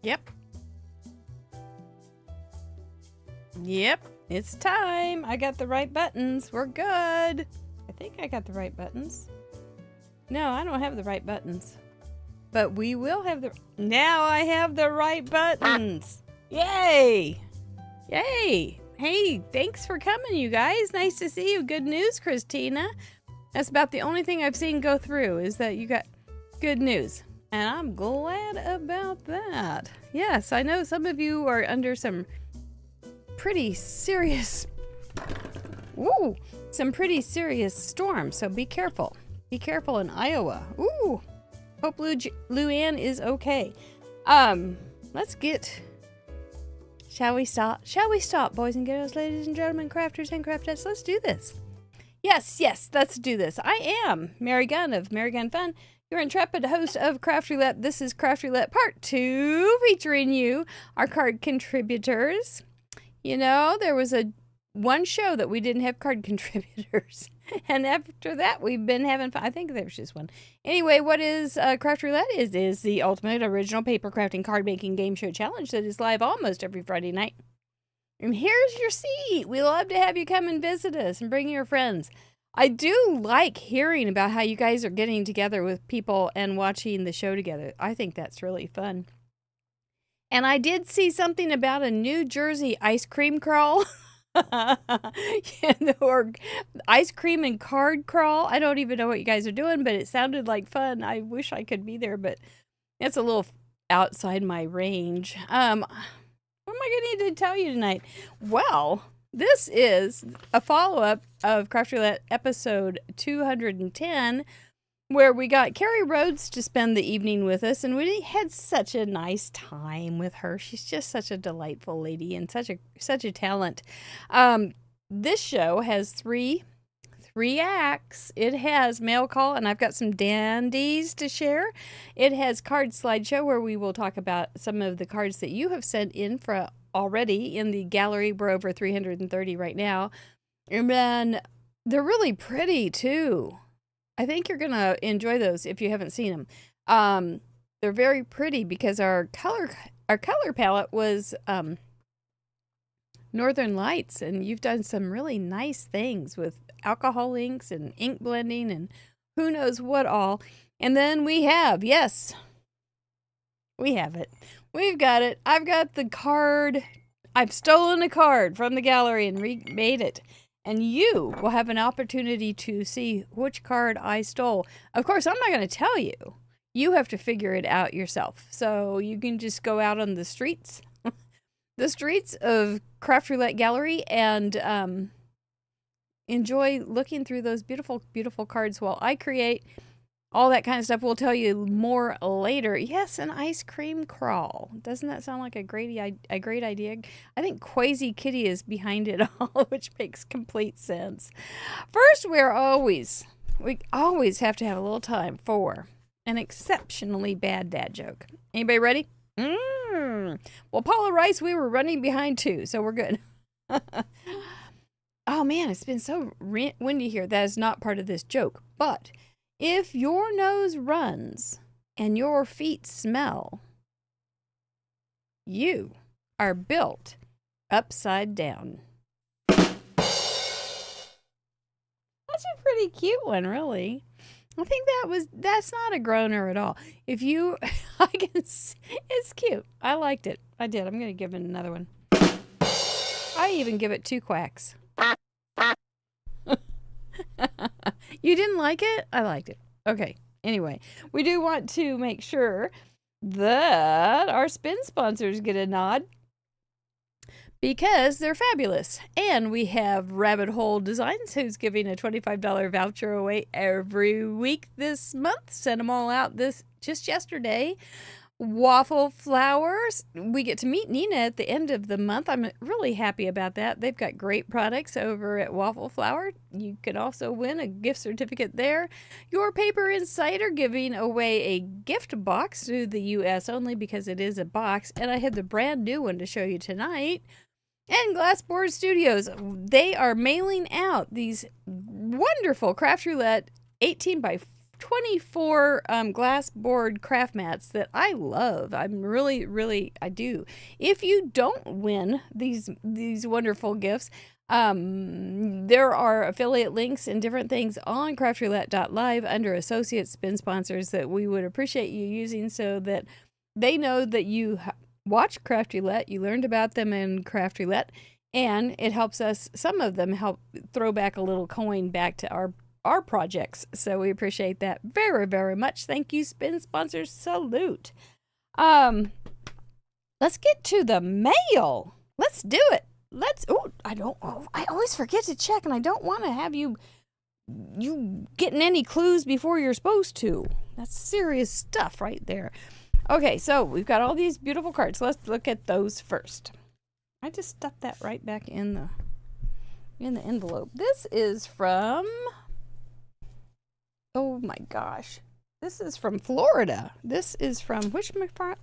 Yep. Yep. It's time. I got the right buttons. We're good. I think I got the right buttons. No, I don't have the right buttons. But we will have the... Now I have the right buttons. Yay! Yay! Hey, thanks for coming, you guys. Nice to see you. Good news, Christina. That's about the only thing I've seen go through is that you got good news. And I'm glad about that. Yes, I know some of you are under some pretty serious... Ooh! Some pretty serious storms, so be careful. Be careful in Iowa. Ooh! Hope Luann is okay. Let's get... Shall we stop? Shall we stop, boys and girls, ladies and gentlemen, crafters and craftettes? Let's do this. Yes, yes, let's do this. I am Mary Gunn of Mary Gunn Fun, your intrepid host of Craft Roulette. This is Craft Roulette Part 2, featuring you, our card contributors. You know, there was one show that we didn't have card contributors. And after that, we've been having fun. I think there was just one. Anyway, what is Craft Roulette? Is the ultimate original paper crafting card making game show challenge that is live almost every Friday night. And here's your seat. We love to have you come and visit us and bring your friends. I do like hearing about how you guys are getting together with people and watching the show together. I think that's really fun. And I did see something about a New Jersey ice cream crawl. Or ice cream and card crawl. I don't even know what you guys are doing, but it sounded like fun. I wish I could be there, but it's a little outside my range. What am I going to need to tell you tonight? Well, this is a follow-up of Craft Roulette episode 210, where we got Carrie Rhodes to spend the evening with us, and we had such a nice time with her. She's just such a delightful lady and such a talent. This show has three acts. It has mail call, and I've got some dandies to share. It has card slideshow, where we will talk about some of the cards that you have sent in for already in the gallery. We're over 330 right now, and then they're really pretty too. I think you're gonna enjoy those if you haven't seen them. They're very pretty because our color palette was Northern Lights, and you've done some really nice things with alcohol inks and ink blending and who knows what all. And then we have, yes, we have it. We've got it. I've got the card. I've stolen a card from the gallery and remade it. And you will have an opportunity to see which card I stole. Of course, I'm not going to tell you. You have to figure it out yourself. So you can just go out on the streets, the streets of Craft Roulette Gallery, and enjoy looking through those beautiful, beautiful cards while I create all that kind of stuff. We'll tell you more later. Yes, an ice cream crawl. Doesn't that sound like a great idea? I think Quasi Kitty is behind it all, which makes complete sense. First, we always have to have a little time for an exceptionally bad dad joke. Anybody ready? Well, Paula Rice, we were running behind too, so we're good. Oh man, it's been so windy here. That is not part of this joke, but if your nose runs and your feet smell, you are built upside down. That's a pretty cute one, really. I think that's not a groaner at all. If you, it's cute. I liked it. I did. I'm going to give it another one. I even give it 2 quacks. You didn't like it? I liked it. Okay. Anyway, we do want to make sure that our spin sponsors get a nod because they're fabulous. And we have Rabbit Hole Designs, who's giving a $25 voucher away every week this month. Sent them all out just yesterday. Waffle Flowers. We get to meet Nina at the end of the month. I'm really happy about that. They've got great products over at Waffle Flower. You can also win a gift certificate there. Your Paper Insider giving away a gift box to the U.S. only because it is a box. And I had the brand new one to show you tonight. And Glassboard Studios. They are mailing out these wonderful Craft Roulette 18 by 24 Glassboard craft mats that I love. I'm really, I do. If you don't win these wonderful gifts, there are affiliate links and different things on craftroulette.live under associate spin sponsors that we would appreciate you using so that they know that you watch Craft Roulette, you learned about them in Craft Roulette, and it helps us, some of them help throw back a little coin back to our projects. So we appreciate that very much. Thank you, spin sponsors. Salute. Let's get to the mail. Let's do it. I always forget to check, and I don't want to have you getting any clues before you're supposed to. That's serious stuff right there. Okay, so we've got all these beautiful cards. Let's look at those first. I just stuffed that right back in the envelope. This is from, oh my gosh, this is from Florida. This is from which McFarlane?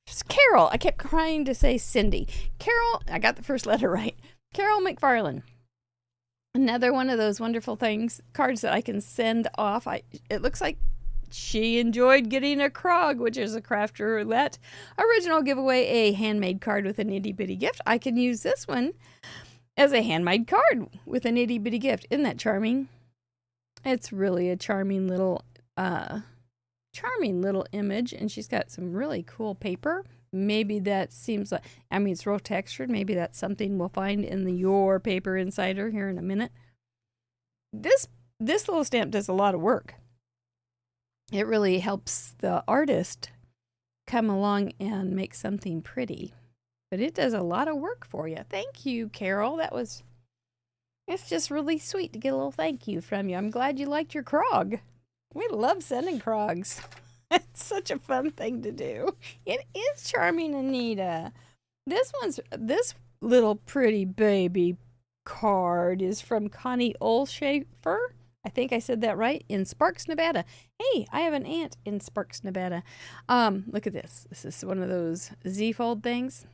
It's Carol. I kept trying to say Cindy. Carol, I got the first letter right. Carol McFarlane. Another one of those wonderful cards that I can send off. It looks like she enjoyed getting a Krog, which is a Craft Roulette original giveaway, a handmade card with an itty bitty gift. I can use this one as a handmade card with an itty bitty gift. Isn't that charming? It's really a charming little image, and she's got some really cool paper. Maybe that seems like, I mean, it's real textured. Maybe that's something we'll find in your paper insider here in a minute. This little stamp does a lot of work. It really helps the artist come along and make something pretty. But it does a lot of work for you. Thank you, Carol. It's just really sweet to get a little thank you from you. I'm glad you liked your Krog. We love sending Krogs. It's such a fun thing to do. It is charming, Anita. This little pretty baby card is from Connie Olshafer. I think I said that right, in Sparks, Nevada. Hey, I have an aunt in Sparks, Nevada. Look at this. This is one of those Z-fold things,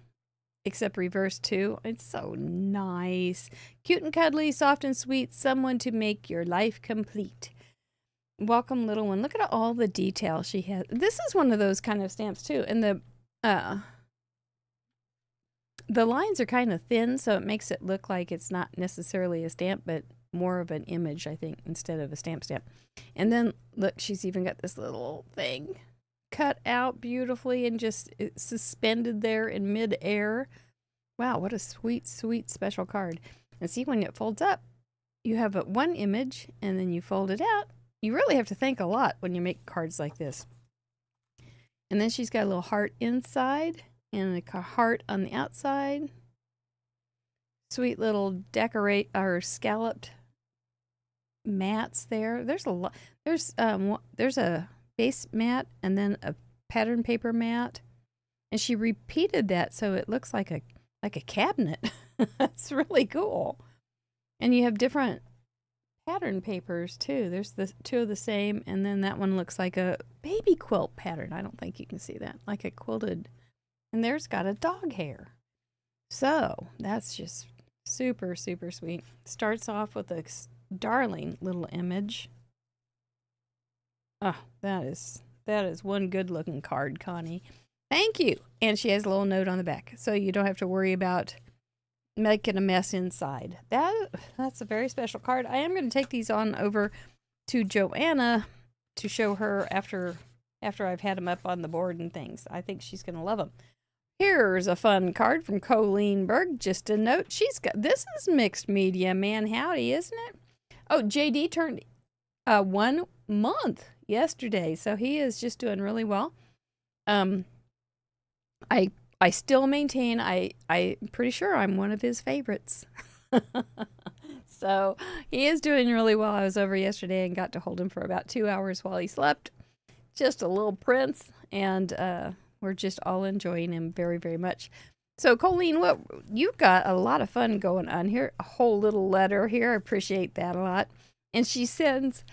except reverse too. It's so nice. Cute and cuddly, soft and sweet, someone to make your life complete. Welcome, little one. Look at all the detail she has. This is one of those kind of stamps too. And the lines are kind of thin, so it makes it look like it's not necessarily a stamp, but more of an image, I think, instead of a stamp. And then look, she's even got this little thing cut out beautifully and just suspended there in mid-air. Wow, what a sweet special card. And see, when it folds up, you have one image and then you fold it out. You really have to think a lot when you make cards like this. And then she's got a little heart inside and a heart on the outside. Sweet little scalloped mats there. There's a lot. There's a base mat and then a pattern paper mat, and she repeated that so it looks like a cabinet. That's really cool. And you have different pattern papers too. There's the two of the same, and then that one looks like a baby quilt pattern. I don't think you can see that, like a quilted. And there's got a dog hair. So that's just super sweet. Starts off with a darling little image. Oh, that is one good looking card, Connie. Thank you. And she has a little note on the back, so you don't have to worry about making a mess inside. That's a very special card. I am going to take these on over to Joanna to show her after I've had them up on the board and things. I think she's going to love them. Here's a fun card from Colleen Berg. Just a note. This is mixed media, man. Howdy, isn't it? Oh, JD turned 1 month yesterday, so he is just doing really well. I still maintain I'm pretty sure I'm one of his favorites. So he is doing really well. I was over yesterday and got to hold him for about 2 hours while he slept. Just a little prince, and we're just all enjoying him very much. So Colleen, you've got a lot of fun going on here. A whole little letter here. I appreciate that a lot. And she sends,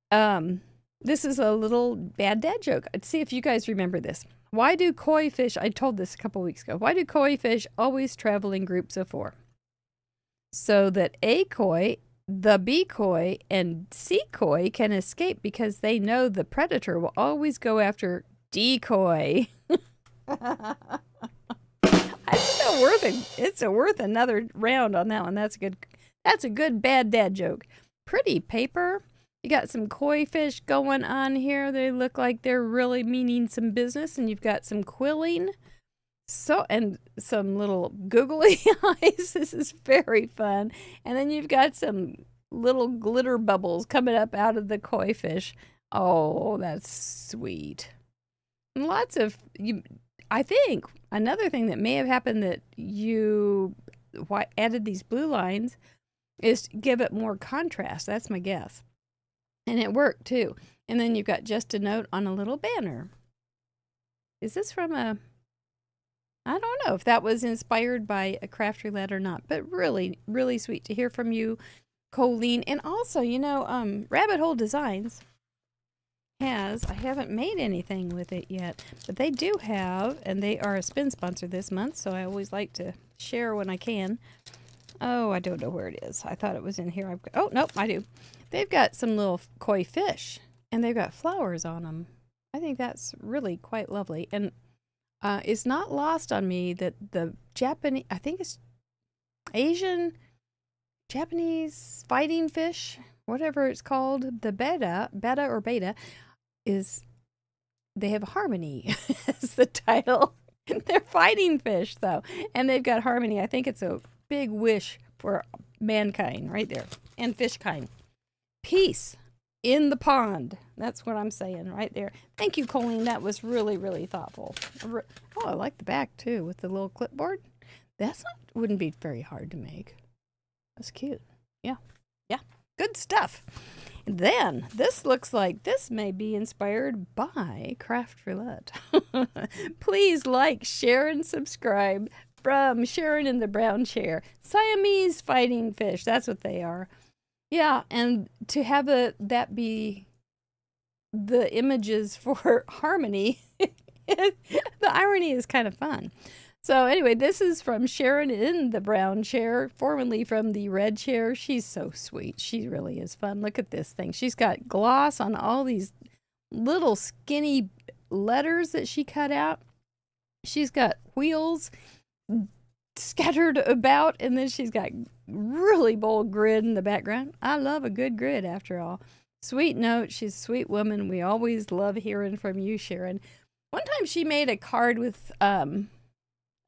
this is a little bad dad joke. Let's see if you guys remember this. Why do koi fish, I told this a couple weeks ago, why do koi fish always travel in groups of 4? So that a koi the bee koi and sea koi can escape because they know the predator will always go after decoy. It's worth another round on that one. That's a good bad dad joke. Pretty paper. You got some koi fish going on here. They look like they're really meaning some business, and you've got some quilling. And some little googly eyes. This is very fun. And then you've got some little glitter bubbles coming up out of the koi fish. Oh, that's sweet. And I think another thing that may have happened that you added these blue lines is to give it more contrast. That's my guess. And it worked too. And then you've got just a note on a little banner. Is this from I don't know if that was inspired by a craft roulette or not, but really, really sweet to hear from you, Colleen. And also, Rabbit Hole Designs I haven't made anything with it yet, but they do have, and they are a spin sponsor this month, so I always like to share when I can. Oh, I don't know where it is. I thought it was in here. Oh, nope, I do. They've got some little koi fish, and they've got flowers on them. I think that's really quite lovely. And it's not lost on me that the Japanese, I think it's Japanese fighting fish, whatever it's called, the betta or beta, they have harmony as the title. They're fighting fish, though, and they've got harmony. I think it's a big wish for mankind right there, and fish kind. Peace in the pond. That's what I'm saying right there. Thank you, Colleen. That was really, really thoughtful. Oh, I like the back, too, with the little clipboard. Wouldn't be very hard to make. That's cute. Yeah. Good stuff. And then, this looks like this may be inspired by Craft Roulette. Please like, share, and subscribe from Sharon in the Brown Chair. Siamese fighting fish. That's what they are. Yeah, and to have that be the images for harmony, the irony is kind of fun. So anyway, this is from Sharon in the Brown Chair, formerly from the Red Chair. She's so sweet. She really is fun. Look at this thing. She's got gloss on all these little skinny letters that she cut out. She's got wheels scattered about, and then she's got really bold grid in the background. I love a good grid, after all. Sweet note. She's a sweet woman. We always love hearing from you, Sharon. One time she made a card with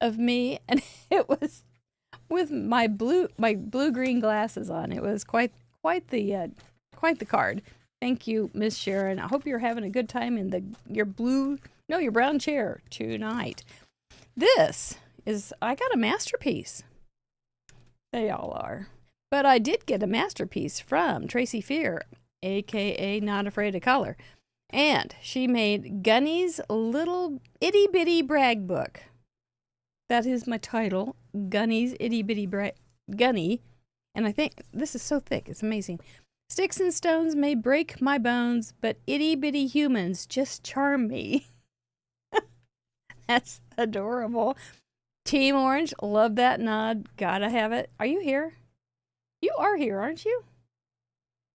of me, and it was with my blue-green glasses on. It was quite the card. Thank you, Miss Sharon. I hope you're having a good time in your brown chair tonight. I got a masterpiece. They all are. But I did get a masterpiece from Tracy Fear, aka Not Afraid of Color. And she made Gunny's little itty bitty brag book. That is my title, Gunny's itty bitty Gunny. And I think this is so thick, it's amazing. Sticks and stones may break my bones, but itty bitty humans just charm me. That's adorable. Team Orange, love that nod. Gotta have it. Are you here? You are here, aren't you?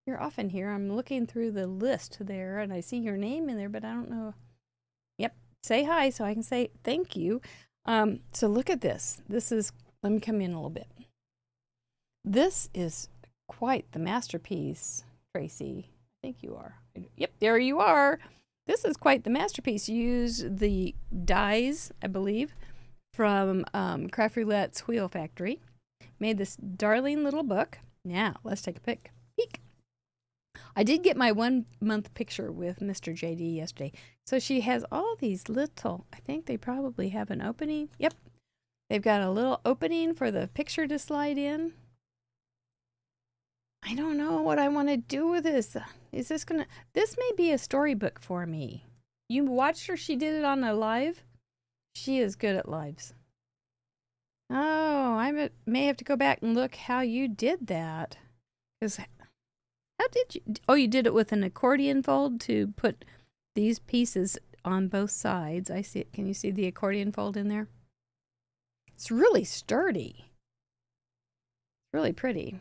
You're often here. I'm looking through the list there, and I see your name in there, but I don't know. Yep. Say hi so I can say thank you. So look at this. Let me come in a little bit. This is quite the masterpiece, Tracy. I think you are. Yep, there you are. This is quite the masterpiece. You use the dies, I believe, from Craft Roulette's Wheel Factory. Made this darling little book. Now, let's take a peek. I did get my 1 month picture with Mr. JD yesterday. So she has all these little, I think they probably have an opening. Yep. They've got a little opening for the picture to slide in. I don't know what I want to do with this. This may be a storybook for me. You watched her, she did it on a live. She is good at lives. Oh, I may have to go back and look how you did that. How did you? Oh, you did it with an accordion fold to put these pieces on both sides. I see it. Can you see the accordion fold in there? It's really sturdy. Really pretty.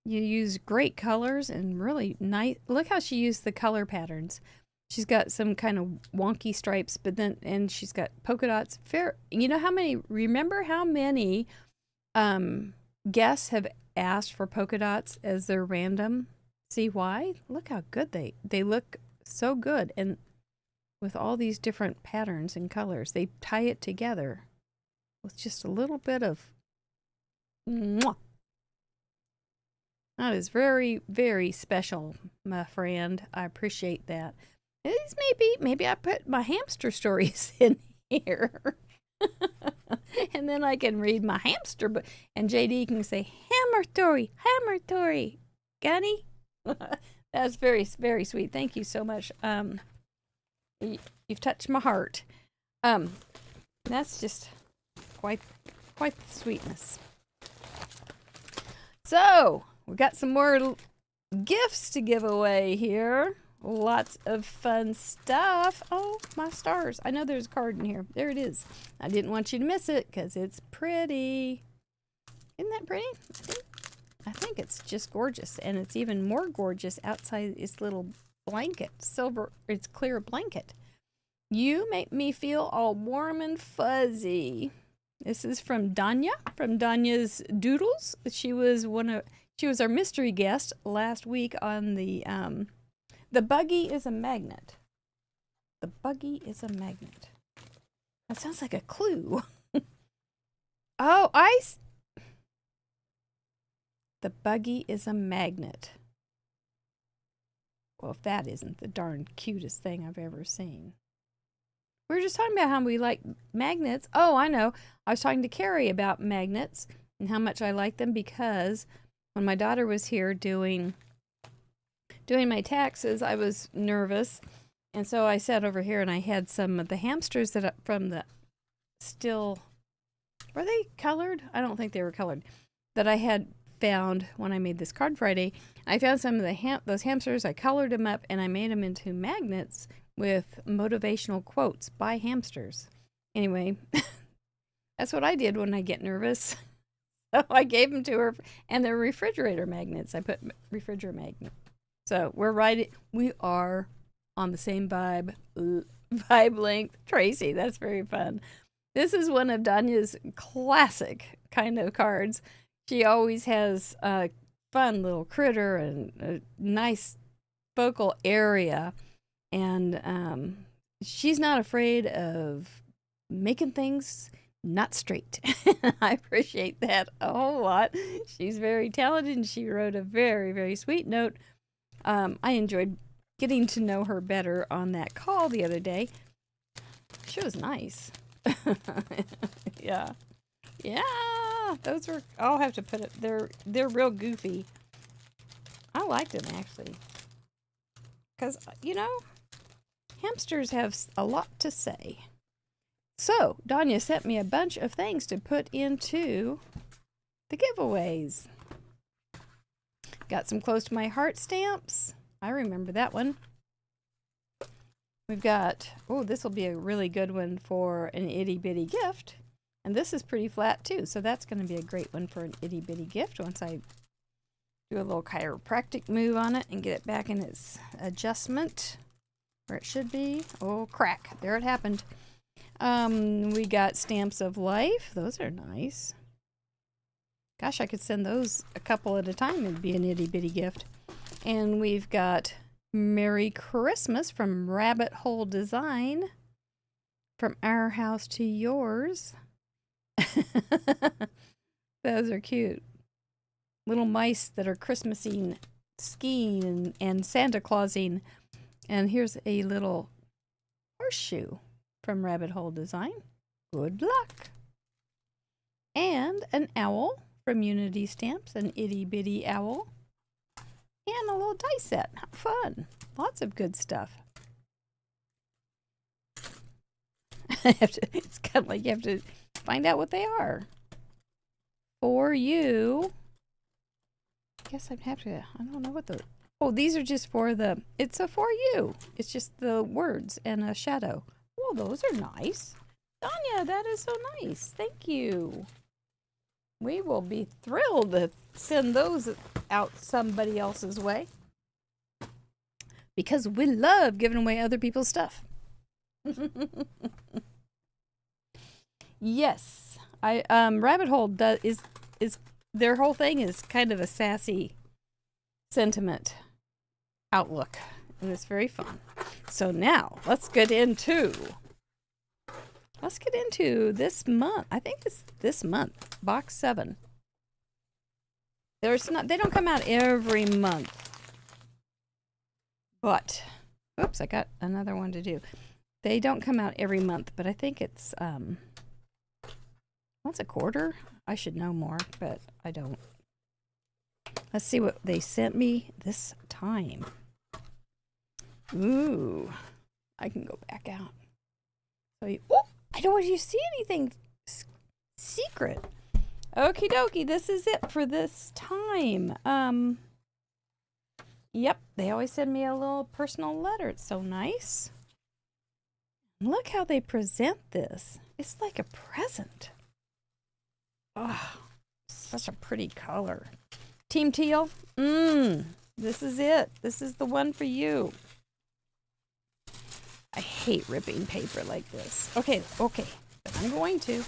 You use great colors and really nice. Look how she used the color patterns. She's got some kind of wonky stripes, but then, and she's got polka dots. Fair. You know how many, remember how many guests have asked for polka dots as their random? See why? Look how good they look, so good. And with all these different patterns and colors, they tie it together with just a little bit of mwah. That is very, very special, my friend. I appreciate that. These maybe I put my hamster stories in here. And then I can read my hamster book. And JD can say, hammer story, Gunny. That's very, very sweet. Thank you so much. You've touched my heart. That's just quite the sweetness. So, we got some more gifts to give away here. Lots of fun stuff. Oh, my stars. I know there's a card in here. There it is. I didn't want you to miss it because it's pretty. Isn't that pretty? I think it's just gorgeous. And it's even more gorgeous outside its little blanket. It's clear blanket. You make me feel all warm and fuzzy. This is from Danya, from Danya's Doodles. She was our mystery guest last week on the buggy is a magnet. The buggy is a magnet. That sounds like a clue. Oh, the buggy is a magnet. Well, if that isn't the darn cutest thing I've ever seen. We were just talking about how we like magnets. Oh, I know. I was talking to Carrie about magnets and how much I like them because when my daughter was here doing my taxes, I was nervous. And so I sat over here and I had some of the hamsters from the still, were they colored? I don't think they were colored. That I had found when I made this card Friday. I found some of those hamsters. I colored them up and I made them into magnets with motivational quotes by hamsters. Anyway, that's what I did when I get nervous. So I gave them to her, and they're refrigerator magnets. I put refrigerator magnet. So we are on the same vibe length. Tracy, that's very fun. This is one of Danya's classic kind of cards. She always has a fun little critter and a nice focal area. And she's not afraid of making things not straight. I appreciate that a whole lot. She's very talented and she wrote a very, very sweet note. I enjoyed getting to know her better on that call the other day. She was nice. Yeah. Those are, I'll have to put it, they're real goofy. I liked them actually. Because, hamsters have a lot to say. So, Danya sent me a bunch of things to put into the giveaways. Got some close to my heart stamps. I remember that one. We've got, this will be a really good one for an itty bitty gift. And this is pretty flat too, so that's going to be a great one for an itty bitty gift once I do a little chiropractic move on it and get it back in its adjustment where it should be. Oh, crack. There it happened. We got Stamps of Life. Those are nice. Gosh, I could send those a couple at a time. It'd be an itty bitty gift. And we've got Merry Christmas from Rabbit Hole Design. From Our House to Yours. Those are cute. Little mice that are Christmasing, skiing, and Santa Clausing. And here's a little horseshoe from Rabbit Hole Design. Good luck. And an owl from Unity Stamps, an itty bitty owl. And a little dice set. How fun. Lots of good stuff. It's kind of like you have to find out what they are. For you. I guess I'd have to, I don't know what the, these are just for the, it's a for you. It's just the words and a shadow. Oh, those are nice. Danya, that is so nice. Thank you. We will be thrilled to send those out somebody else's way. Because we love giving away other people's stuff. Yes. Rabbit Hole is their whole thing is kind of a sassy sentiment outlook. And it's very fun. So now let's get into this month. I think it's this month, box 7. They don't come out every month. But oops, I got another one to do. They don't come out every month, but I think it's once a quarter. I should know more, but I don't. Let's see what they sent me this time. Ooh, I can go back out. So I don't want you to see anything secret. Okie dokie, this is it for this time. Yep, they always send me a little personal letter. It's so nice. Look how they present this. It's like a present. Oh, such a pretty color. Team Teal, this is it. This is the one for you. I hate ripping paper like this. Okay, but I'm going to.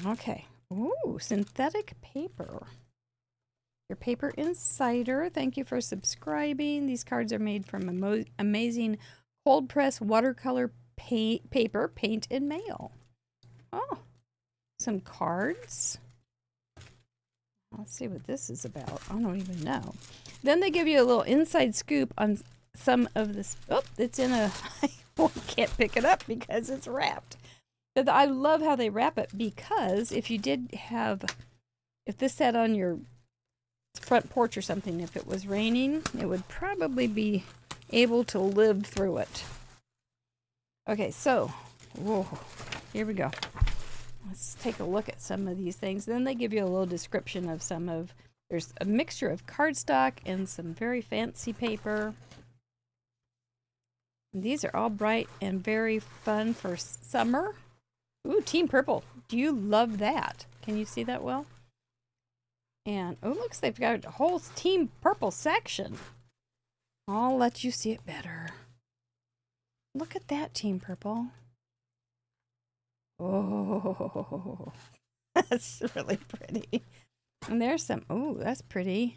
Okay. Ooh, synthetic paper. Your Paper Insider, thank you for subscribing. These cards are made from amazing cold press watercolor paper, paint, and mail. Oh, some cards. Let's see what this is about. I don't even know. Then they give you a little inside scoop on some of this. Oh, it's in a... I can't pick it up because it's wrapped. But I love how they wrap it, because if you did have... If this sat on your front porch or something, if it was raining, it would probably be able to live through it. Okay, so... Whoa, here we go. Let's take a look at some of these things. Then they give you a little description of some of... There's a mixture of cardstock and some very fancy paper. And these are all bright and very fun for summer. Ooh, Team Purple. Do you love that? Can you see that well? And, oh, looks they've got a whole Team Purple section. I'll let you see it better. Look at that, Team Purple. Oh, that's really pretty. And there's some, oh, that's pretty.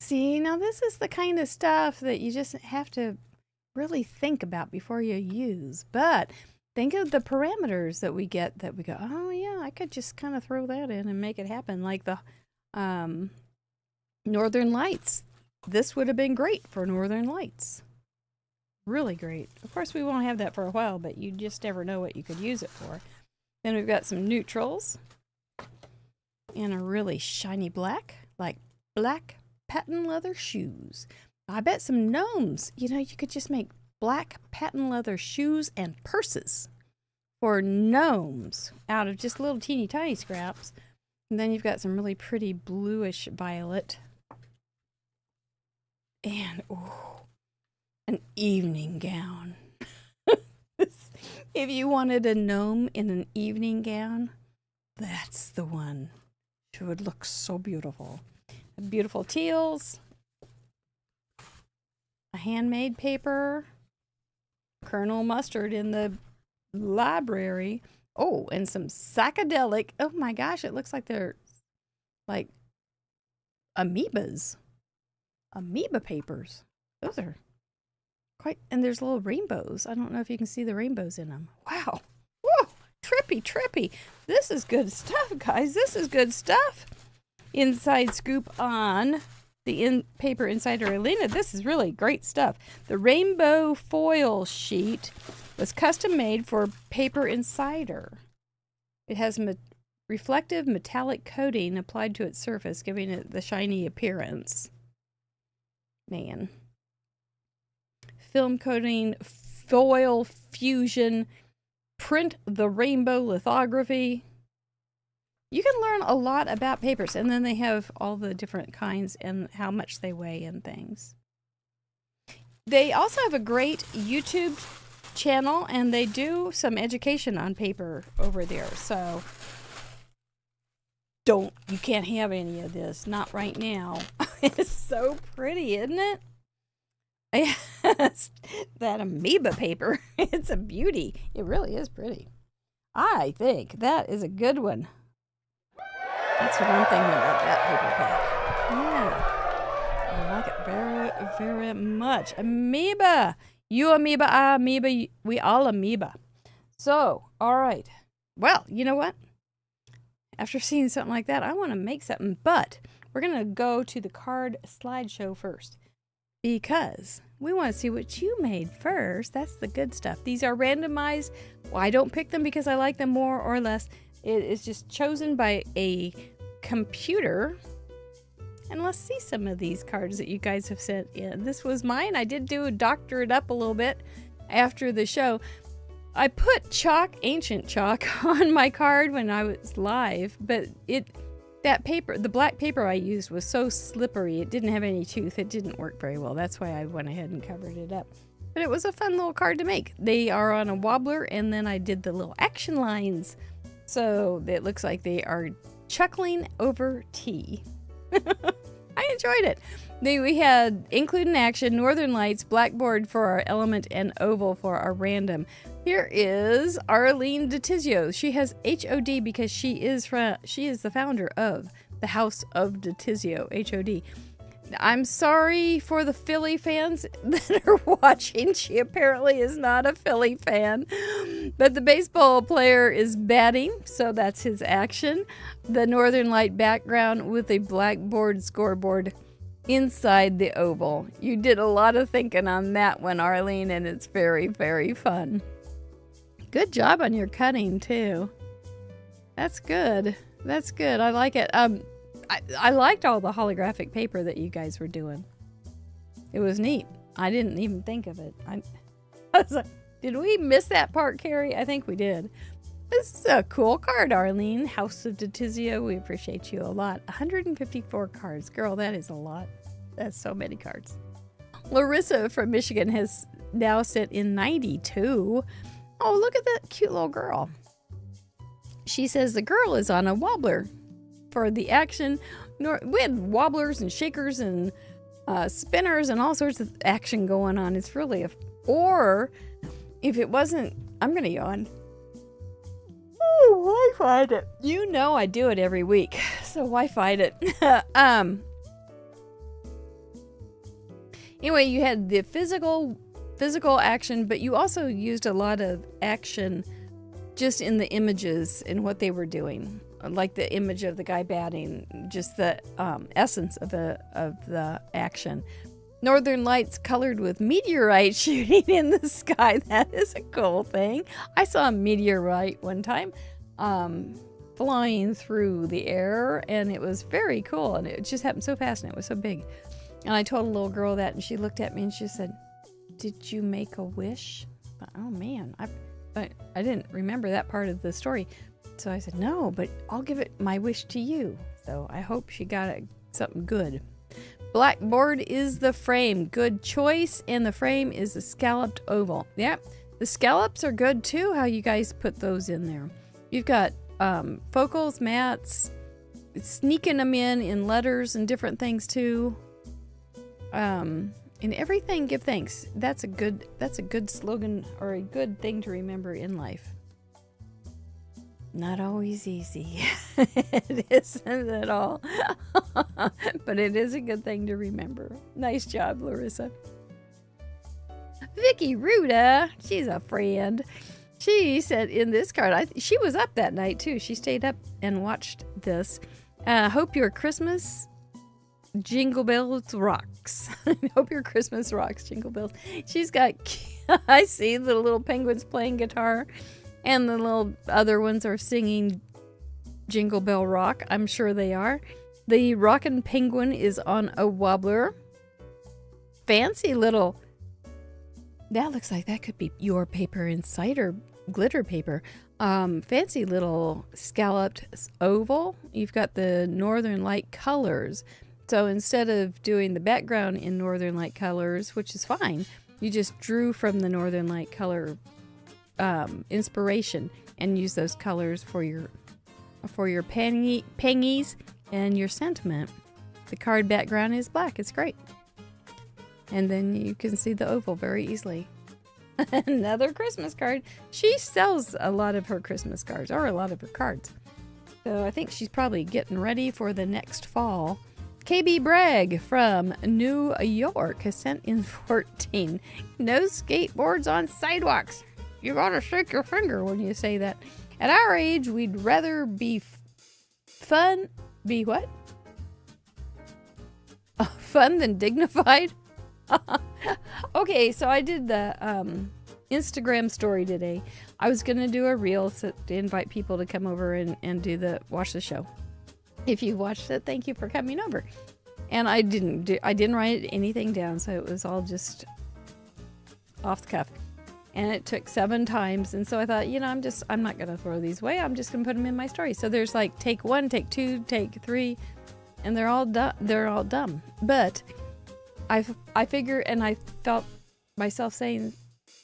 See, now this is the kind of stuff that you just have to really think about before you use. But think of the parameters that we get, that we go, oh yeah, I could just kind of throw that in and make it happen. Like the Northern Lights. This would have been great for Northern Lights. Really great. Of course, we won't have that for a while, but you just never know what you could use it for. Then we've got some neutrals and a really shiny black, like black patent leather shoes. I bet some gnomes, you know, you could just make black patent leather shoes and purses for gnomes out of just little teeny tiny scraps. And then you've got some really pretty bluish violet. And, oh, an evening gown. If you wanted a gnome in an evening gown, that's the one. She would look so beautiful. Beautiful teals. A handmade paper. Colonel Mustard in the library. Oh, and some psychedelic. Oh my gosh, it looks like they're like amoebas. Amoeba papers. Those are quite, and there's little rainbows. I don't know if you can see the rainbows in them. Wow. Whoa, trippy. This is good stuff, guys. This is good stuff. Inside scoop on the Paper Insider Elena. This is really great stuff. The rainbow foil sheet was custom made for Paper Insider. It has reflective metallic coating applied to its surface, giving it the shiny appearance. Man. Film coating, foil fusion, print the rainbow lithography. You can learn a lot about papers, and then they have all the different kinds and how much they weigh and things. They also have a great YouTube channel, and they do some education on paper over there. So You can't have any of this. Not right now. It's so pretty, isn't it? Yes, that amoeba paper. It's a beauty. It really is pretty. I think that is a good one. That's what I'm thinking about that paper pack. Yeah. I like it very, very much. Amoeba. You amoeba, I amoeba, we all amoeba. So, all right. Well, you know what? After seeing something like that, I want to make something, but we're going to go to the card slideshow first because we want to see what you made first. That's the good stuff. These are randomized. Well, I don't pick them because I like them more or less. It is just chosen by a computer. And let's see some of these cards that you guys have sent in. This was mine. I did doctor it up a little bit after the show. I put chalk, ancient chalk, on my card when I was live, but that paper, the black paper I used was so slippery. It didn't have any tooth. It didn't work very well. That's why I went ahead and covered it up. But it was a fun little card to make. They are on a wobbler, and then I did the little action lines. So it looks like they are chuckling over tea. I enjoyed it. We had include in action, Northern Lights, Blackboard for our element, and oval for our random. Here is Arlene DeTizio. She has HOD because she is the founder of the House of DeTizio, HOD. I'm sorry for the Philly fans that are watching. She apparently is not a Philly fan. But the baseball player is batting, so that's his action. The Northern Light background with a blackboard scoreboard inside the oval. You did a lot of thinking on that one, Arlene, and it's very, very fun. Good job on your cutting, too. That's good. That's good. I like it. I liked all the holographic paper that you guys were doing. It was neat. I didn't even think of it. I was like, did we miss that part, Carrie? I think we did. This is a cool card, Arlene. House of DeTizio, we appreciate you a lot. 154 cards. Girl, that is a lot. That's so many cards. Larissa from Michigan has now sent in 92. Oh, look at that cute little girl. She says the girl is on a wobbler for the action. We had wobblers and shakers and spinners and all sorts of action going on. It's really or if it wasn't, I'm going to yawn. Oh, why fight it? You know I do it every week, so why fight it? Anyway, you had the physical action, but you also used a lot of action just in the images and what they were doing. Like the image of the guy batting, just the essence of the action. Northern Lights colored with meteorite shooting in the sky. That is a cool thing. I saw a meteorite one time flying through the air, and it was very cool. And it just happened so fast, and it was so big. And I told a little girl that, and she looked at me and she said, "Did you make a wish?" Oh man, I didn't remember that part of the story. So I said, "No, but I'll give it my wish to you." So I hope she got something good. Blackboard is the frame. Good choice. And the frame is a scalloped oval. Yep. The scallops are good too, how you guys put those in there. You've got focals, mats, sneaking them in letters and different things too. In everything, give thanks. That's a good slogan or a good thing to remember in life. Not always easy. It isn't at all. But it is a good thing to remember. Nice job, Larissa. Vicky Ruda, she's a friend. She said in this card, she was up that night too. She stayed up and watched this. Hope your Christmas Jingle Bells rocks. Hope your Christmas rocks, Jingle Bells. She's got, I see the little penguins playing guitar. And the little other ones are singing Jingle Bell Rock. I'm sure they are. The Rockin' Penguin is on a wobbler. Fancy little... That looks like that could be your paper inside or glitter paper. Fancy little scalloped oval. You've got the Northern Light colors. So instead of doing the background in Northern Light colors, which is fine, you just drew from the Northern Light color inspiration and use those colors for your for your pangies and your sentiment. The card background is black. It's great. And then you can see the oval very easily. Another Christmas card. She sells a lot of her Christmas cards, or a lot of her cards. So I think she's probably getting ready for the next fall. KB Bragg from New York has sent in 14. No skateboards on sidewalks. You gotta shake your finger when you say that. At our age, we'd rather be fun. Be what? Fun than dignified? Okay, so I did the Instagram story today. I was gonna do a reel to invite people to come over and watch the show. If you watched it, thank you for coming over. And I didn't write anything down, so it was all just off the cuff. And it took 7 times, and so I thought, I'm not gonna throw these away. I'm just gonna put them in my story. So there's like take 1, take 2, take 3, and they're all dumb. But I figure, and I felt myself saying,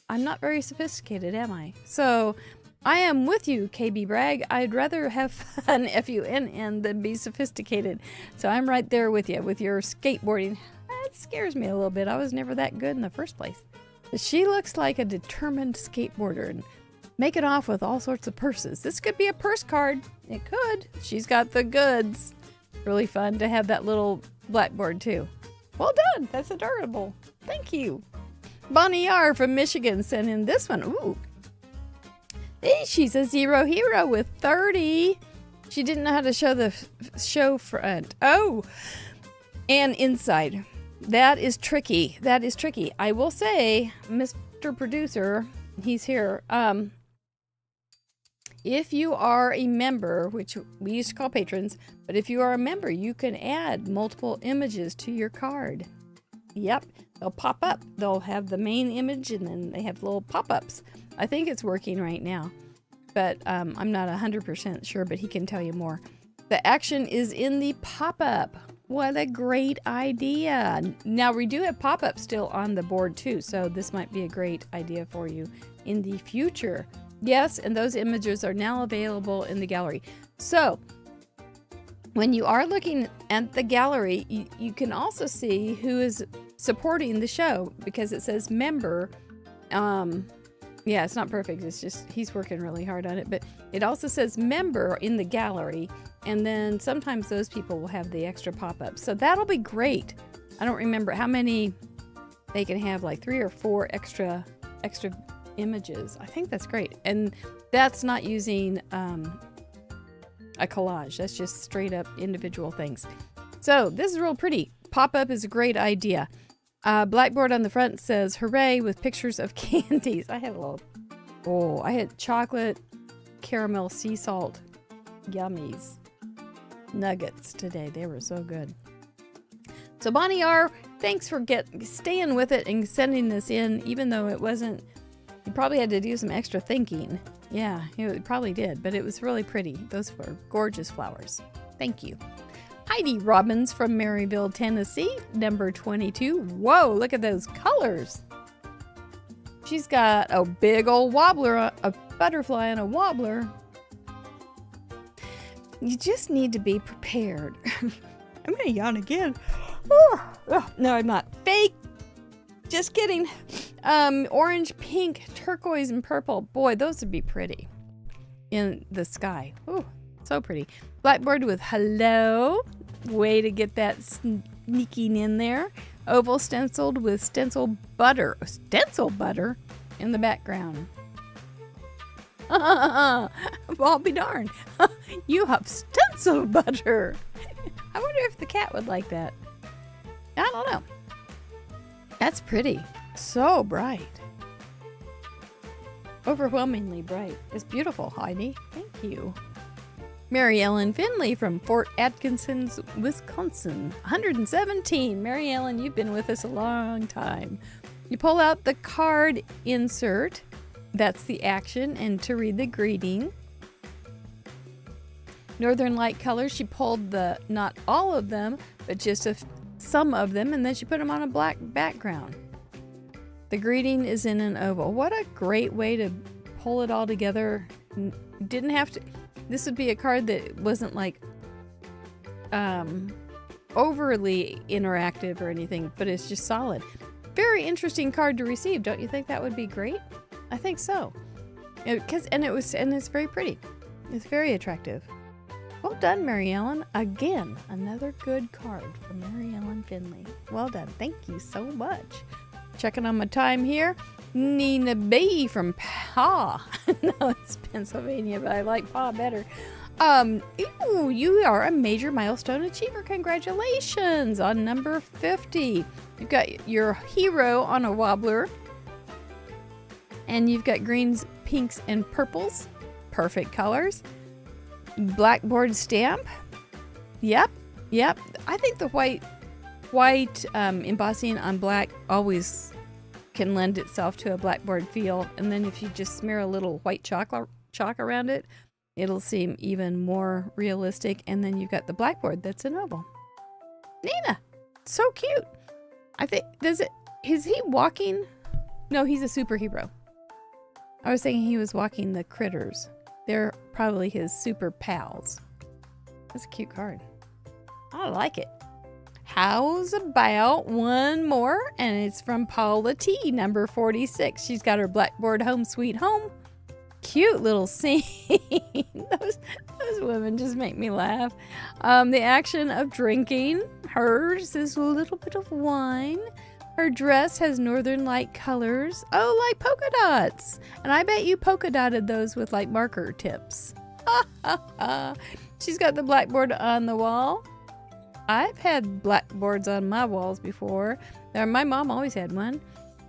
I'm not very sophisticated, am I? So I am with you, KB Bragg. I'd rather have fun, F-U-N-N, than be sophisticated. So I'm right there with you, with your skateboarding. That scares me a little bit. I was never that good in the first place. But she looks like a determined skateboarder and making off with all sorts of purses. This could be a purse card. It could. She's got the goods. Really fun to have that little blackboard too. Well done. That's adorable. Thank you. Bonnie R. from Michigan sent in this one. Ooh. Hey, she's a zero hero with 30. She didn't know how to show the show front. Oh, and inside. That is tricky. That is tricky. I will say, Mr. Producer, he's here. If you are a member, which we used to call patrons, but if you are a member, you can add multiple images to your card. Yep, they'll pop up. They'll have the main image, and then they have little pop-ups. I think it's working right now, but I'm not 100% sure, but he can tell you more. The action is in the pop-up. What a great idea. Now, we do have pop-ups still on the board, too, so this might be a great idea for you in the future. Yes, and those images are now available in the gallery. So, when you are looking at the gallery, you can also see who is supporting the show, because it says member. Yeah, it's not perfect. It's just he's working really hard on it. But it also says member in the gallery, and then sometimes those people will have the extra pop-ups. So that'll be great. I don't remember how many they can have, like 3 or 4 extra images. I think that's great. And that's not using a collage. That's just straight up individual things. So this is real pretty. Pop-up is a great idea. Blackboard on the front says, hooray, with pictures of candies. I had chocolate, caramel, sea salt, yummies, nuggets today. They were so good. So Bonnie R., thanks for staying with it and sending this in, even though it wasn't, you probably had to do some extra thinking. Yeah, it probably did, but it was really pretty. Those were gorgeous flowers. Thank you. Heidi Robbins from Maryville, Tennessee, number 22. Whoa, look at those colors. She's got a big old wobbler, a butterfly and a wobbler. You just need to be prepared. I'm going to yawn again. Oh, no, I'm not. Fake. Just kidding. Orange, pink, turquoise, and purple. Boy, those would be pretty in the sky. Ooh, so pretty. Blackboard with hello. Way to get that sneaking in there. Oval stenciled with stencil butter. Stencil butter in the background. I'll be darned. You have stencil butter. I wonder if the cat would like that. I don't know. That's pretty. So bright. Overwhelmingly bright. It's beautiful, Heidi. Thank you. Mary Ellen Finley from Fort Atkinson, Wisconsin. 117. Mary Ellen, you've been with us a long time. You pull out the card insert. That's the action. And to read the greeting. Northern Light colors. She pulled not all of them, but just some of them. And then she put them on a black background. The greeting is in an oval. What a great way to pull it all together. Didn't have to... This would be a card that wasn't like overly interactive or anything, but it's just solid. Very interesting card to receive. Don't you think that would be great? I think so. And it's very pretty. It's very attractive. Well done, Mary Ellen. Again, another good card from Mary Ellen Finley. Well done. Thank you so much. Checking on my time here. Nina B from Pa. No, it's Pennsylvania, but I like Pa better. Ooh, you are a major milestone achiever. Congratulations on number 50. You've got your hero on a wobbler. And you've got greens, pinks, and purples. Perfect colors. Blackboard stamp. Yep. I think the white embossing on black always can lend itself to a blackboard feel. And then if you just smear a little white chalk around it, it'll seem even more realistic. And then you've got the blackboard that's an oval. Nina, so cute. I think, is he walking? No, he's a superhero. I was thinking he was walking the critters. They're probably his super pals. That's a cute card. I like it. How's about one more? And it's from Paula T, number 46. She's got her Blackboard Home Sweet Home. Cute little scene. those women just make me laugh. The action of drinking. Hers is a little bit of wine. Her dress has northern light colors. Oh, like polka dots. And I bet you polka dotted those with like marker tips. She's got the blackboard on the wall. I've had blackboards on my walls before. My mom always had one.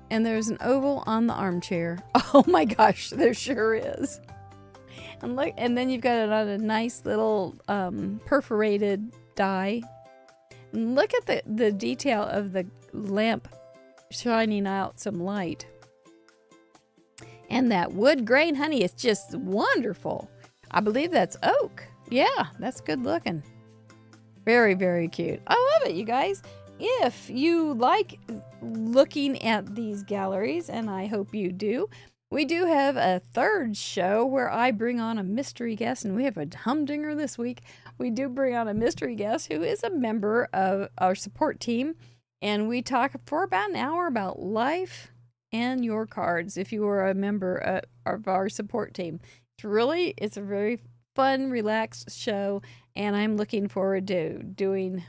And there's an oval on the armchair. Oh my gosh, there sure is. And look, and then you've got it on a nice little perforated die. And look at the detail of the lamp shining out some light. And that wood grain, honey, is just wonderful. I believe that's oak. Yeah, that's good looking. Very, very cute. I love it, you guys. If you like looking at these galleries, and I hope you do, we do have a third show where I bring on a mystery guest, and we have a humdinger this week. We do bring on a mystery guest who is a member of our support team, and we talk for about an hour about life and your cards if you are a member of our support team. It's a very fun, relaxed show, and I'm looking forward to doing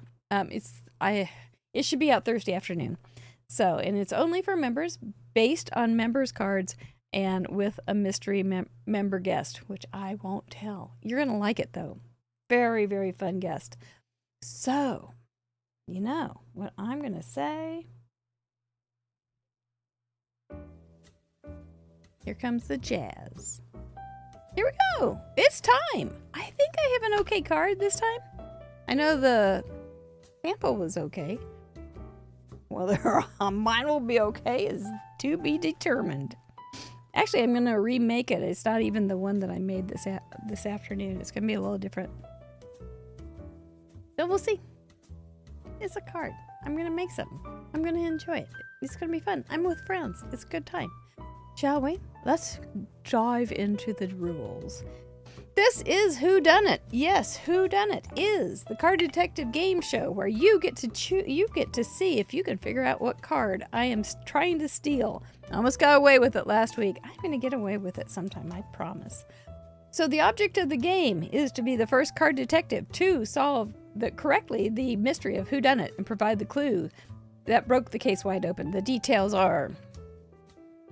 it should be out Thursday afternoon. So, and it's only for members, based on members' cards, and with a mystery member guest, which I won't tell. You're going to like it, though. Very, very fun guest. So, you know what I'm going to say? Here comes the jazz. Here we go. It's time. I think I have an okay card this time. I know the sample was okay. Whether mine will be okay is to be determined. Actually, I'm going to remake it. It's not even the one that I made this afternoon. It's going to be a little different. So we'll see. It's a card. I'm going to make something. I'm going to enjoy it. It's going to be fun. I'm with friends. It's a good time. Shall we? Let's dive into the rules. This is Whodunit. Yes, Whodunit is the card detective game show where you get to see if you can figure out what card I am trying to steal. I almost got away with it last week. I'm going to get away with it sometime, I promise. So the object of the game is to be the first card detective to solve correctly the mystery of Whodunit and provide the clue that broke the case wide open. The details are: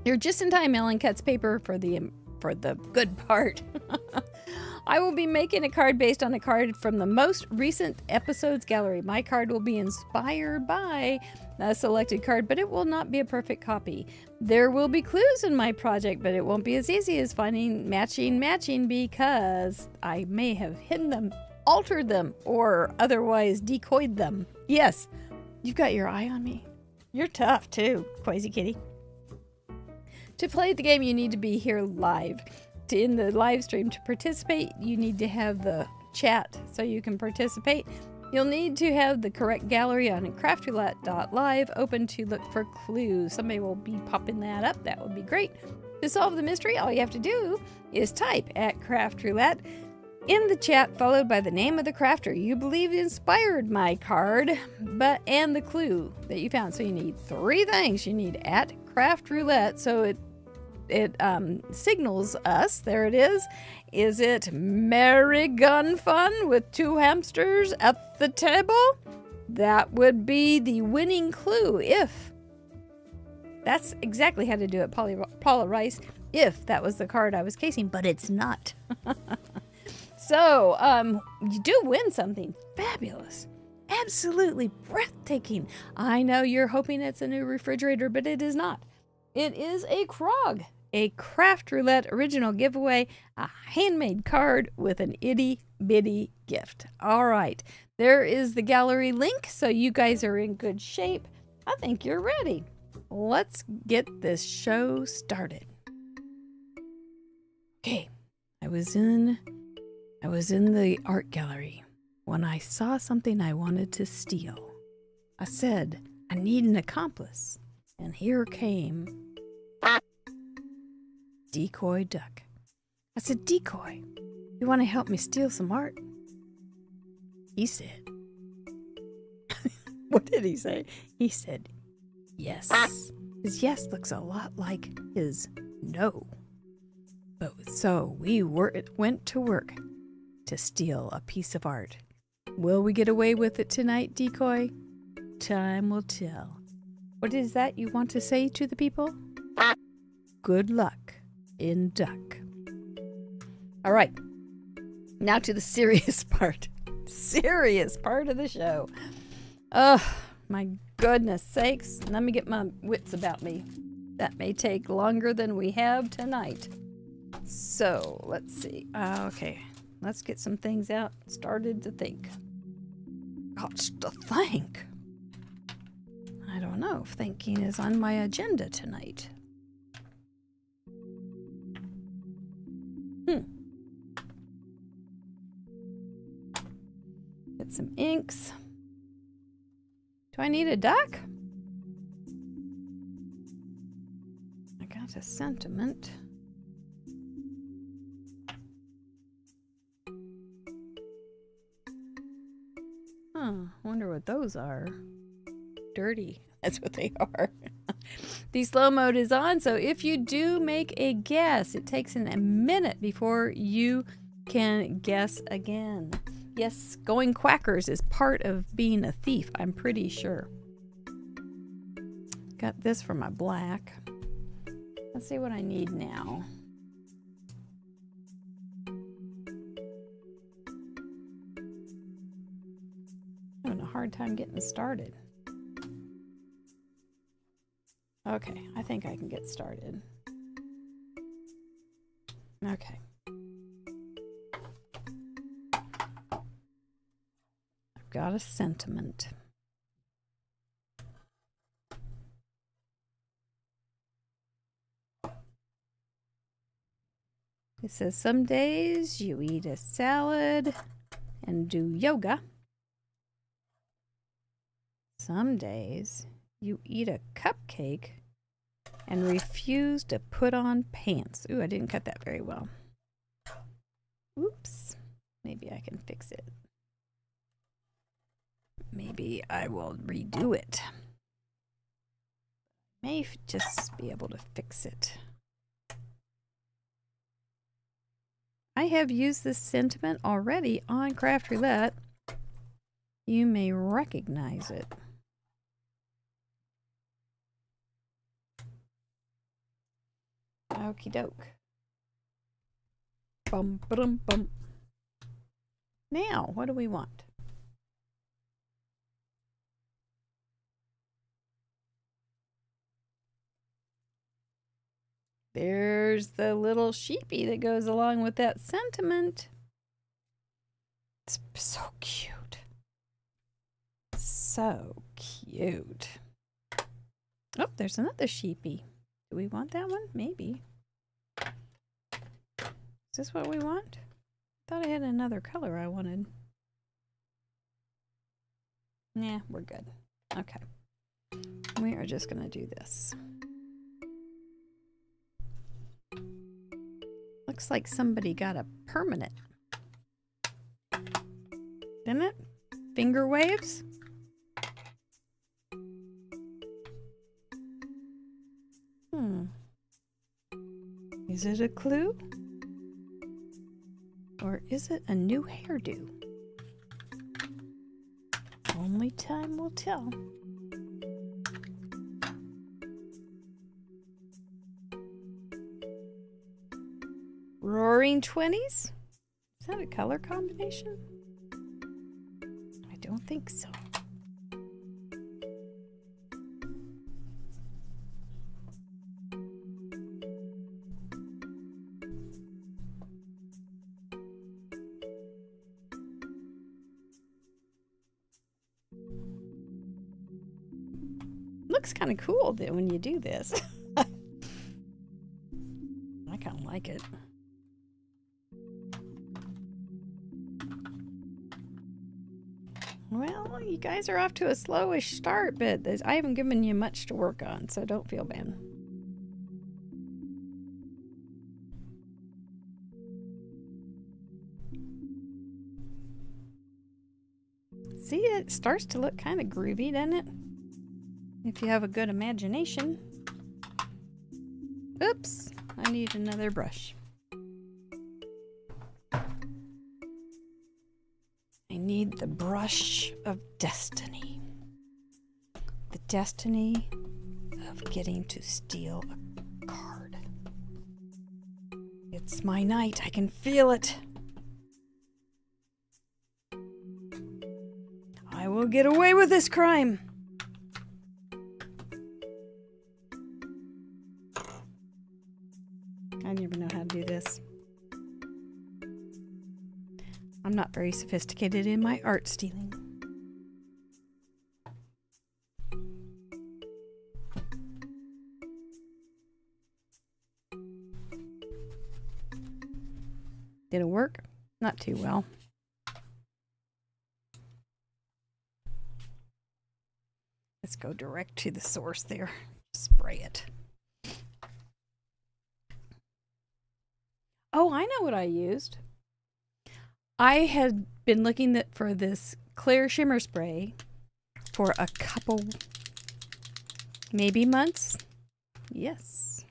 you're just in time, Ellen cuts paper for the good part. I will be making a card based on a card from the most recent episode's gallery. My card will be inspired by a selected card, but it will not be a perfect copy. There will be clues in my project, but it won't be as easy as finding matching because I may have hidden them, altered them, or otherwise decoyed them. Yes, you've got your eye on me. You're tough too, Quasi Kitty. To play the game, you need to be here live. In the live stream, to participate, you need to have the chat so you can participate. You'll need to have the correct gallery on craftroulette.live open to look for clues. Somebody will be popping that up. That would be great. To solve the mystery, all you have to do is type at craftroulette in the chat, followed by the name of the crafter you believe inspired my card, and the clue that you found. So you need 3 things. You need at craft roulette, so it signals us. There it is. Is it merry gun fun with 2 hamsters at the table? That would be the winning clue. If that's exactly how to do it, Paula Rice. If that was the card I was casing, but it's not. So, you do win something fabulous. Absolutely breathtaking. I know you're hoping it's a new refrigerator, but it is not. It is a Krog, a Craft Roulette original giveaway, a handmade card with an itty bitty gift. All right, there is the gallery link, so you guys are in good shape. I think you're ready. Let's get this show started. Okay, I was in the art gallery when I saw something I wanted to steal. I said, I need an accomplice. And here came Decoy Duck. I said, Decoy, you want to help me steal some art? He said, what did he say? He said, yes. His yes looks a lot like his no. So we went to work to steal a piece of art. Will we get away with it tonight, Decoy? Time will tell. What is that you want to say to the people? Good luck in duck. All right, now to the serious part. Serious part of the show. My goodness sakes. Let me get my wits about me. That may take longer than we have tonight. So, let's see. Okay. Let's get some things out. Started to think. Gosh, to think. I don't know if thinking is on my agenda tonight. Get some inks. Do I need a duck? I got a sentiment. Wonder what those are. Dirty. That's what they are. The slow mode is on, so if you do make a guess, it takes a minute before you can guess again. Yes, going quackers is part of being a thief, I'm pretty sure. Got this for my black. Let's see what I need now. Having a hard time getting started. Okay, I think I can get started. Okay. I've got a sentiment. It says, some days you eat a salad and do yoga. Some days you eat a cupcake and refuse to put on pants. Ooh, I didn't cut that very well. Oops. Maybe I can fix it. Maybe I will redo it. May just be able to fix it. I have used this sentiment already on Craft Roulette. You may recognize it. Okie doke. Bum, ba-dum, bum. Now, what do we want? There's the little sheepy that goes along with that sentiment. It's so cute. So cute. Oh, there's another sheepy. Do we want that one? Maybe. Is this what we want? I thought I had another color I wanted. Nah, we're good. Okay. We are just going to do this. Looks like somebody got a permanent Didn't it? Finger waves? Is it a clue? Or is it a new hairdo? Only time will tell. Roaring 20s? Is that a color combination? I don't think so. Looks kind of cool when you do this. I kind of like it. Well, you guys are off to a slowish start, but I haven't given you much to work on, so don't feel bad. See, it starts to look kind of groovy, doesn't it? If you have a good imagination. Oops, I need another brush. I need the brush of destiny. The destiny of getting to steal a card. It's my night, I can feel it. I will get away with this crime. I never know how to do this. I'm not very sophisticated in my art stealing. Did it work? Not too well. Let's go direct to the source there. Spray it. Oh, I know what I used. I had been looking for this clear shimmer spray for a couple, maybe months. Yes.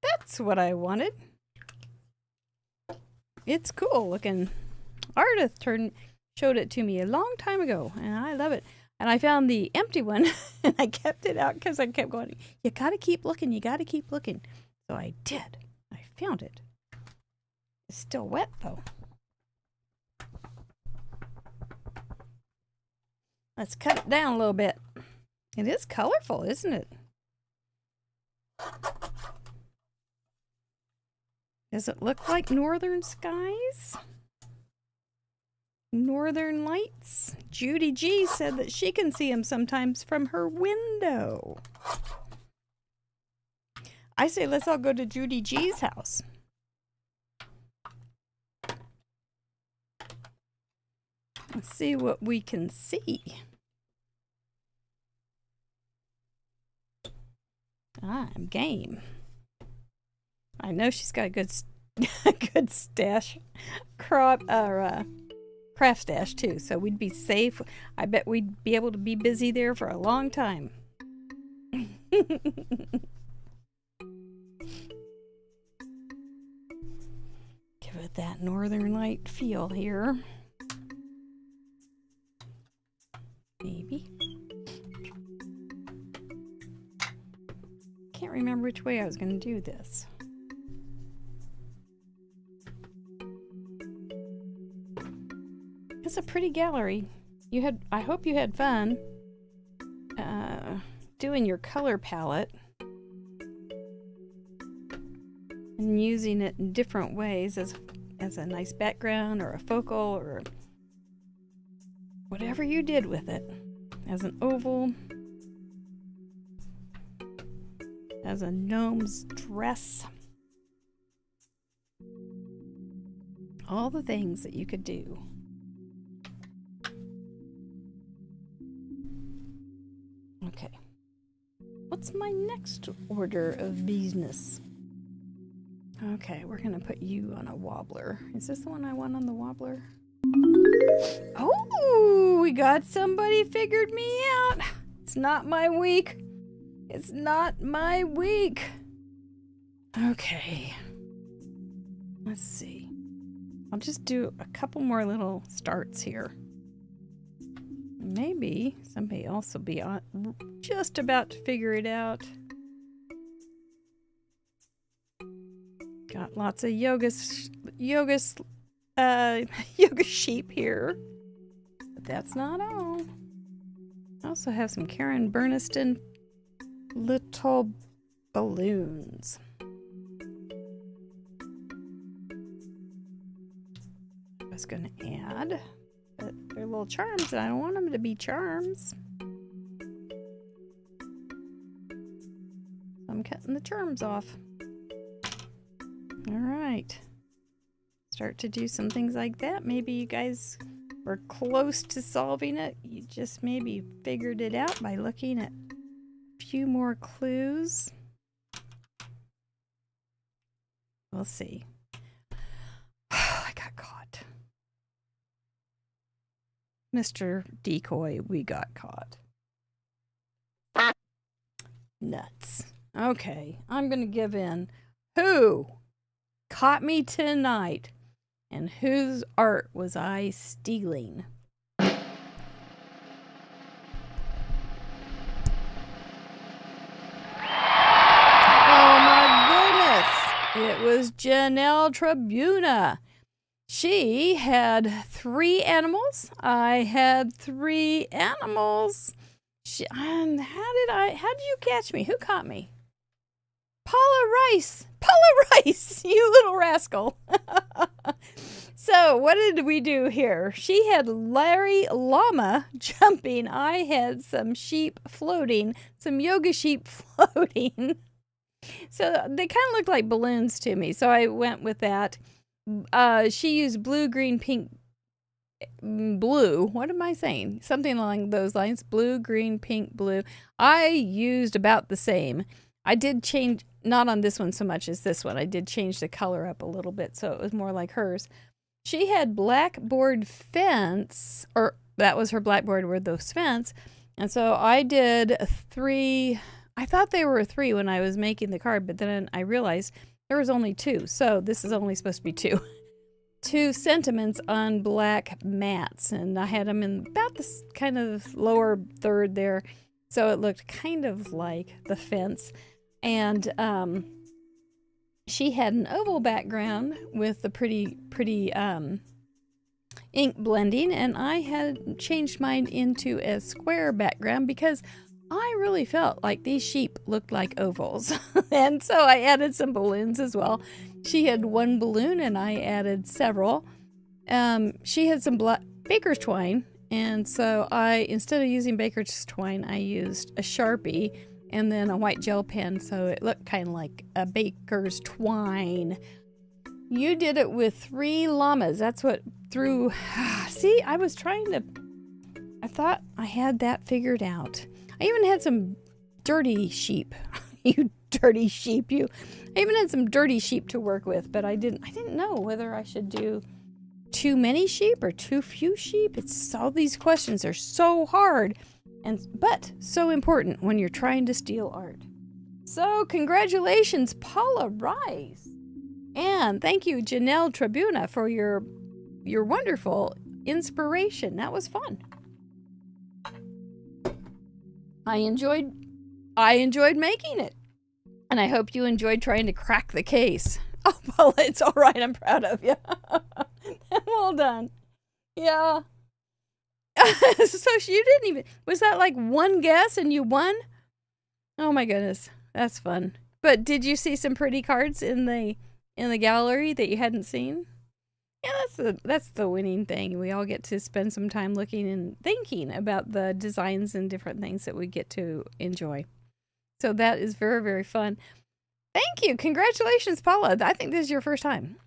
That's what I wanted. It's cool looking. Artist showed it to me a long time ago, and I love it. And I found the empty one, and I kept it out because I kept going, you gotta keep looking, you gotta keep looking. So I did. I found it. It's still wet, though. Let's cut it down a little bit. It is colorful, isn't it? Does it look like northern skies? Northern lights? Judy G said that she can see them sometimes from her window. I say let's all go to Judy G's house. Let's see what we can see. I'm game. I know she's got a good stash. Craft stash too, so we'd be safe. I bet we'd be able to be busy there for a long time. Give it that northern light feel here. Maybe. Can't remember which way I was going to do this. It's a pretty gallery. I hope you had fun doing your color palette and using it in different ways as a nice background or a focal or whatever you did with it. As an oval, as a gnome's dress. All the things that you could do. Okay. What's my next order of business? Okay, we're gonna put you on a wobbler. Is this the one I want on the wobbler? Oh, we got somebody figured me out. It's not my week. It's not my week. Okay. Let's see. I'll just do a couple more little starts here. Maybe somebody else will be on, just about to figure it out. Got lots of yoga sheep here. But that's not all. I also have some Karen Burniston little balloons. I was going to add, but they're little charms and I don't want them to be charms. So I'm cutting the charms off. All right. Start to do some things like that. Maybe you guys were close to solving it. You just maybe figured it out by looking at a few more clues. We'll see. I got caught. Mr. Decoy, we got caught. Nuts. Okay, I'm going to give in. Who caught me tonight? And whose art was I stealing? Oh my goodness! It was Janelle Tribuna. She had 3 animals. I had 3 animals. How did you catch me? Who caught me? Paula Rice! Paula Rice! You little rascal! So, what did we do here? She had Larry Llama jumping. I had some sheep floating. Some yoga sheep floating. So, they kind of looked like balloons to me. So, I went with that. She used blue, green, pink, blue. What am I saying? Something along those lines. Blue, green, pink, blue. I used about the same. I did change, not on this one so much as this one. I did change the color up a little bit so it was more like hers. She had blackboard fence, or that was her blackboard with those fence. And so I did 3. I thought they were 3 when I was making the card, but then I realized there was only 2. So this is only supposed to be 2. 2 sentiments on black mats. And I had them in about this kind of lower third there. So it looked kind of like the fence. And she had an oval background with the pretty ink blending, and I had changed mine into a square background because I really felt like these sheep looked like ovals. And so I added some balloons as well. She had 1 balloon and I added several. She had some baker's twine, and so instead of using baker's twine, I used a Sharpie and then a white gel pen, so it looked kind of like a baker's twine. You did it with 3 llamas. That's what threw... See, I thought I had that figured out. I even had some dirty sheep. You dirty sheep, you. I even had some dirty sheep to work with, but I didn't know whether I should do too many sheep or too few sheep. All these questions are so hard. But so important when you're trying to steal art. So congratulations, Paula Rice. And thank you, Janelle Tribuna, for your wonderful inspiration. That was fun. I enjoyed making it. And I hope you enjoyed trying to crack the case. Oh, Paula, it's all right. I'm proud of you. Well done. Yeah. So you didn't even... Was that like 1 guess and you won? Oh my goodness. That's fun. But did you see some pretty cards in the gallery that you hadn't seen? Yeah, that's the winning thing. We all get to spend some time looking and thinking about the designs and different things that we get to enjoy. So that is very, very fun. Thank you. Congratulations, Paula. I think this is your first time.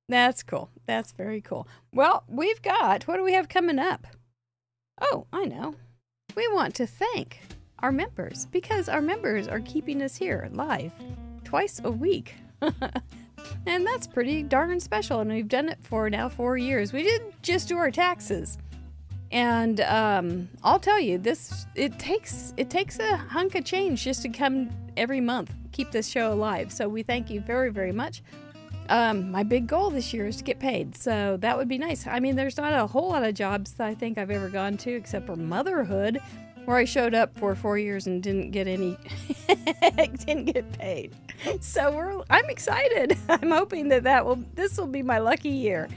That's cool. That's very cool. Well, what do we have coming up? Oh, I know. We want to thank our members because our members are keeping us here live twice a week. And that's pretty darn special. And we've done it for now 4 years. We didn't just do our taxes. And I'll tell you, it takes a hunk of change just to come every month, keep this show alive. So we thank you very, very much. My big goal this year is to get paid. So that would be nice. I mean, there's not a whole lot of jobs that I think I've ever gone to except for motherhood, where I showed up for 4 years and didn't get didn't get paid. So I'm excited. I'm hoping this will be my lucky year.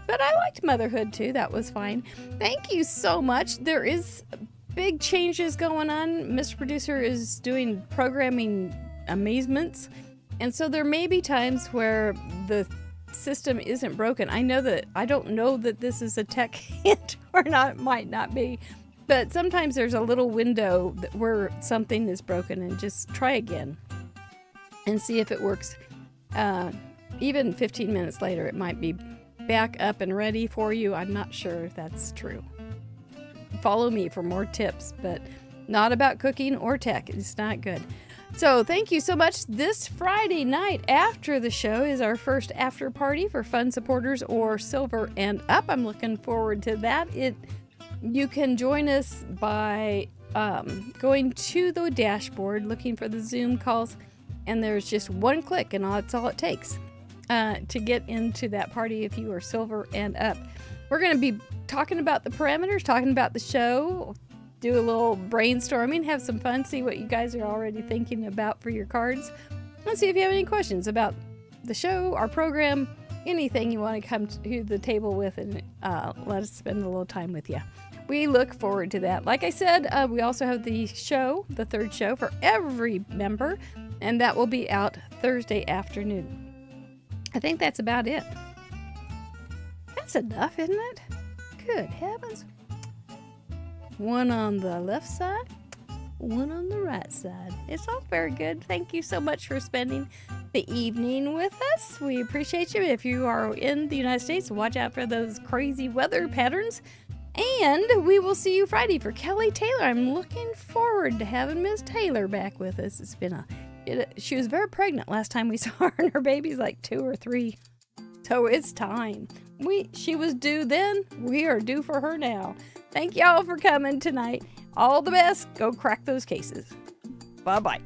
But I liked motherhood too. That was fine. Thank you so much. There is big changes going on. Mr. Producer is doing programming amazements. And so there may be times where the system isn't broken. I don't know that this is a tech hint or not, might not be. But sometimes there's a little window where something is broken, and just try again and see if it works. Even 15 minutes later, it might be back up and ready for you. I'm not sure if that's true. Follow me for more tips, but not about cooking or tech. It's not good. So thank you so much. This Friday night after the show is our first after party for fun supporters or silver and up. I'm looking forward to that. You can join us by going to the dashboard, looking for the Zoom calls, and there's just one click, and that's all it takes to get into that party if you are silver and up. We're going to be talking about the parameters, talking about the show, do a little brainstorming, have some fun, see what you guys are already thinking about for your cards, and see if you have any questions about the show, our program, anything you want to come to the table with and let us spend a little time with you. We look forward to that. Like I said, we also have the show, the third show for every member, and that will be out Thursday afternoon. I think that's about it. That's enough, isn't it? Good heavens. One on the left side, one on the right side. It's all very good. Thank you so much for spending the evening with us. We appreciate you. If you are in the United States, watch out for those crazy weather patterns. And we will see you Friday for Kelly Taylor. I'm looking forward to having Miss Taylor back with us. It's been she was very pregnant last time we saw her, and her baby's like 2 or 3. So it's time. She was due then. We are due for her now. Thank y'all for coming tonight. All the best. Go crack those cases. Bye-bye.